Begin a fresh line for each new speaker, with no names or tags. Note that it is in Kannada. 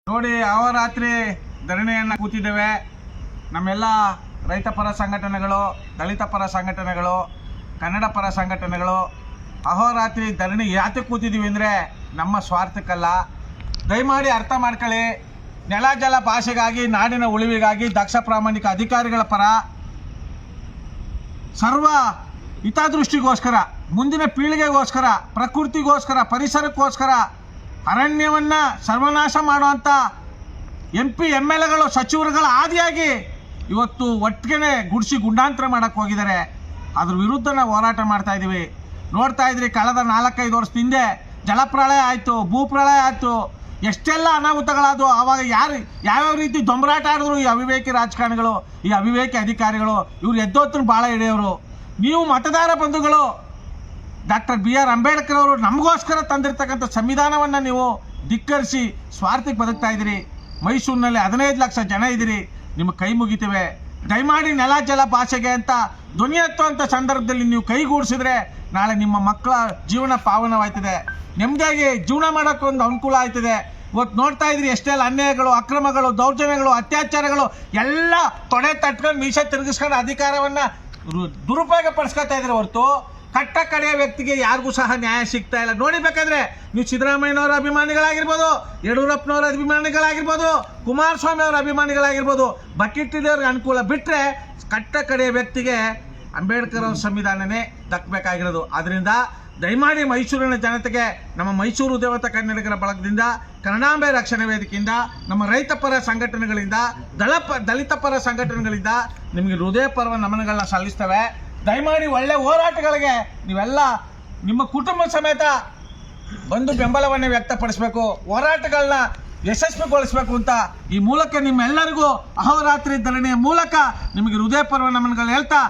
ನೋಡಿ ರಾತ್ರಿ ಧರಣಿಯನ್ನು ಕೂತಿದ್ದೇವೆ. ನಮ್ಮೆಲ್ಲ ರೈತ ಪರ ಸಂಘಟನೆಗಳು, ದಲಿತ ಪರ ಸಂಘಟನೆಗಳು, ಕನ್ನಡ ಪರ ಸಂಘಟನೆಗಳು ಅಹೋರಾತ್ರಿ ಧರಣಿ ಯಾಕೆ ಕೂತಿದ್ದೀವಿ ಅಂದರೆ ನಮ್ಮ ಸ್ವಾರ್ಥಕ್ಕಲ್ಲ. ದಯಮಾಡಿ ಅರ್ಥ ಮಾಡ್ಕೊಳ್ಳಿ. ನೆಲ ಜಲ ಭಾಷೆಗಾಗಿ, ನಾಡಿನ ಉಳಿವಿಗಾಗಿ ದಕ್ಷ ಪ್ರಾಮಾಣಿಕ ಅಧಿಕಾರಿಗಳ ಪರ, ಸರ್ವ ಹಿತದೃಷ್ಟಿಗೋಸ್ಕರ, ಮುಂದಿನ ಪೀಳಿಗೆಗೋಸ್ಕರ, ಪ್ರಕೃತಿಗೋಸ್ಕರ, ಪರಿಸರಕ್ಕೋಸ್ಕರ ಅರಣ್ಯವನ್ನು ಸರ್ವನಾಶ ಮಾಡುವಂಥ MP MLAಗಳು, ಸಚಿವರುಗಳ ಆದಿಯಾಗಿ ಇವತ್ತು ಒಟ್ಟಿಗೆ ಗುಡಿಸಿ ಗುಂಡಾಂತರ ಮಾಡೋಕ್ಕೆ ಹೋಗಿದ್ದಾರೆ. ಅದ್ರ ವಿರುದ್ಧ ನಾವು ಹೋರಾಟ ಮಾಡ್ತಾ ಇದ್ದೀವಿ. ನೋಡ್ತಾ ಇದ್ರಿ, ಕಳೆದ 4-5 ವರ್ಷದ ಹಿಂದೆ ಜಲಪ್ರಳಯ ಆಯಿತು, ಭೂಪ್ರಳಯ ಆಯಿತು, ಎಷ್ಟೆಲ್ಲ ಅನಾಹುತಗಳಾದವು. ಆವಾಗ ಯಾವ್ಯಾವ ರೀತಿ ದೊಂಬರಾಟ ಆಡಿದ್ರು ಈ ಅವಿವೇಕಿ ರಾಜಕಾರಣಿಗಳು, ಈ ಅವಿವೇಕಿ ಅಧಿಕಾರಿಗಳು. ಇವ್ರು ಎದ್ದೊತ್ತನ್ನು ಭಾಳ ಹಿಡಿಯೋರು. ನೀವು ಮತದಾರ ಬಂಧುಗಳು, ಡಾಕ್ಟರ್ BR ಅಂಬೇಡ್ಕರ್ ಅವರು ನಮಗೋಸ್ಕರ ತಂದಿರ್ತಕ್ಕಂಥ ಸಂವಿಧಾನವನ್ನು ನೀವು ಧಿಕ್ಕರಿಸಿ ಸ್ವಾರ್ಥಕ್ಕೆ ಬದುಕ್ತಾ ಇದ್ದೀರಿ. ಮೈಸೂರಿನಲ್ಲಿ 15 ಲಕ್ಷ ಜನ ಇದ್ದೀರಿ. ನಿಮಗೆ ಕೈ ಮುಗಿತೇವೆ. ದಯಮಾಡಿ ನೆಲ ಜಲ ಭಾಷೆಗೆ ಅಂತ ಧ್ವನಿ ಎತ್ತುವಂಥ ಸಂದರ್ಭದಲ್ಲಿ ನೀವು ಕೈಗೂಡಿಸಿದ್ರೆ ನಾಳೆ ನಿಮ್ಮ ಮಕ್ಕಳ ಜೀವನ ಪಾವನವಾಯ್ತದೆ, ನೆಮ್ಮದಿಯಾಗಿ ಜೀವನ ಮಾಡೋಕ್ಕೆ ಒಂದು ಅನುಕೂಲ ಆಯ್ತದೆ. ಇವತ್ತು ನೋಡ್ತಾ ಇದ್ರಿ ಎಷ್ಟೆಲ್ಲ ಅನ್ಯಾಯಗಳು, ಅಕ್ರಮಗಳು, ದೌರ್ಜನ್ಯಗಳು, ಅತ್ಯಾಚಾರಗಳು ಎಲ್ಲ ತೊಡೆ ತಟ್ಕೊಂಡು ಮೀಸೆ ತಿರುಗಿಸ್ಕೊಂಡು ಅಧಿಕಾರವನ್ನು ದುರುಪಯೋಗ ಪಡಿಸ್ಕೊತಾ ಇದ್ರೆ ಹೊರತು ಕಟ್ಟ ಕಡೆಯ ವ್ಯಕ್ತಿಗೆ ಯಾರಿಗೂ ಸಹ ನ್ಯಾಯ ಸಿಗ್ತಾ ಇಲ್ಲ. ನೋಡಿ, ಬೇಕಾದ್ರೆ ನೀವು ಸಿದ್ದರಾಮಯ್ಯನವರ ಅಭಿಮಾನಿಗಳಾಗಿರ್ಬೋದು, ಯಡಿಯೂರಪ್ಪನವರ ಅಭಿಮಾನಿಗಳಾಗಿರ್ಬೋದು, ಕುಮಾರಸ್ವಾಮಿ ಅವರ ಅಭಿಮಾನಿಗಳಾಗಿರ್ಬೋದು, ಬಕೆಟ್ ಇದ್ದವ್ರಿಗೆ ಅನುಕೂಲ ಬಿಟ್ಟರೆ ಕಟ್ಟ ಕಡೆಯ ವ್ಯಕ್ತಿಗೆ ಅಂಬೇಡ್ಕರ್ ಅವರ ಸಂವಿಧಾನನೇ ದಕ್ಕಬೇಕಾಗಿರೋದು. ಆದ್ದರಿಂದ ದಯಮಾಡಿ ಮೈಸೂರಿನ ಜನತೆಗೆ ನಮ್ಮ ಮೈಸೂರು ದೇವತಾ ಕನ್ನಡಿಗರ ಬಳಗದಿಂದ, ಕನ್ನಡಾಂಬೆ ರಕ್ಷಣಾ ವೇದಿಕೆಯಿಂದ, ನಮ್ಮ ರೈತ ಪರ ಸಂಘಟನೆಗಳಿಂದ, ದಲಿತ ಪರ ಸಂಘಟನೆಗಳಿಂದ ನಿಮಗೆ ಹೃದಯಪೂರ್ವಕ ನಮನಗಳನ್ನ ಸಲ್ಲಿಸ್ತೇವೆ. ದಯಮಾಡಿ ಒಳ್ಳೆ ಹೋರಾಟಗಳಿಗೆ ನೀವೆಲ್ಲ ನಿಮ್ಮ ಕುಟುಂಬ ಸಮೇತ ಬಂದು ಬೆಂಬಲವನ್ನು ವ್ಯಕ್ತಪಡಿಸಬೇಕು, ಹೋರಾಟಗಳನ್ನ ಯಶಸ್ವಿಗೊಳಿಸಬೇಕು ಅಂತ ಈ ಮೂಲಕ ನಿಮ್ಮೆಲ್ಲರಿಗೂ ಅಹೋರಾತ್ರಿ ಧರಣಿಯ ಮೂಲಕ ನಿಮಗೆ ಹೃದಯಪೂರ್ವಕ ನಮನಗಳು ಹೇಳ್ತಾ